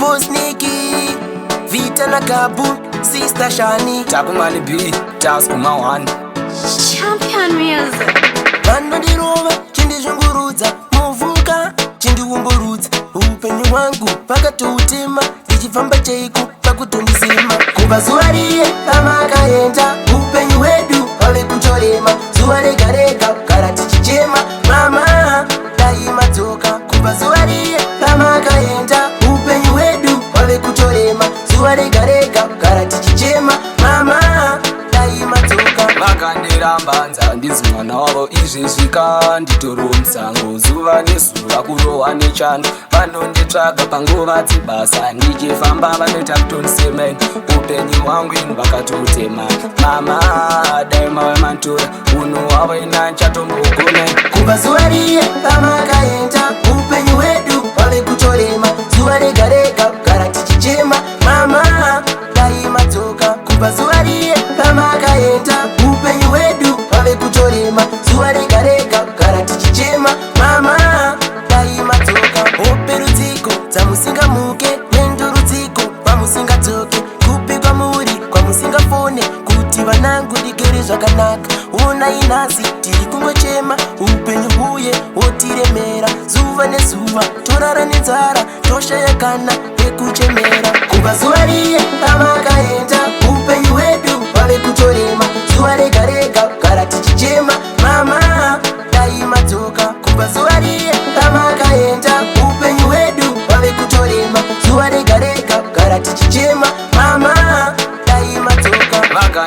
Boss Nicky, Vita na Gabu, Sister Shani, Takumani B, Task Kuma One. Champion music. Vano di Roma, chindi zhungurudza, muvuka, chindi umburudza. Upenyu wangu, pakatoutima, ndichifamba chaiku, pakutondizima. Kubva zuva riye, ramakaenda, upenyu hwedu, pave kutorema. Zuva rega rega, kugara tichichema, mama, dai madzoka. Kubva zuva riye, ramakaenda, upenyu hwedu, pave kutorema. Zuva rega rega, kugara tichichema, mama, dai madzoka. Vakandirambanza ndizi mwana wavo izvezvika nditoro musango zuva nezuva kurohwa nechando vanonditsvaga panguva dzebasa ndichifamba vanoita kutondisemeni upenyu hwangu inu vakatotema mama dai mave mantora unhu hwavo ina nchatombogonai kubva zuva riye ramakaenda upenyu hwedu pave kutorema zuva rega rega kugara tichichema mama dai madzoka kubva zuva riye ramakaenda upenyu hwedu pave kutorema zuva rega rega kugara tichichema mama dai madzoka hope rudziko dzamusingamuke nendo rudziko pamusingadzoke kupi kwamuri kwamusingafone kuti vanangu ndigere zvakanaka onai nhasi tiri kungochema upenyu huye wotiremera zuva nezuva torara nenzara toshaya kana yekuchemera kubva zuva riye ramakaenda upenyu hwedu pave kutorema zuva rega rega kugara tichichema mama dai madzoka kubva zuva riye ramakaenda upenyu hwedu pave kutorema zuva rega rega kugara tichichema mama dai madzoka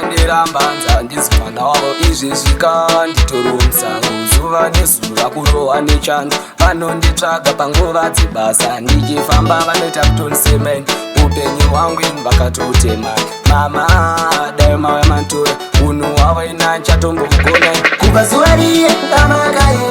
vakandirambanza ndizi mwana wavo izvezvika nditoro musango zuva nezuva kurohwa nechando vanonditsvaga panguva dzebasa ndichifamba vanoita kutondisemeni upenyu hwangu inu vakatotema mama dai mave mantora unhu hwavo ina nchatombogonai kubva zuva riye ramakaenda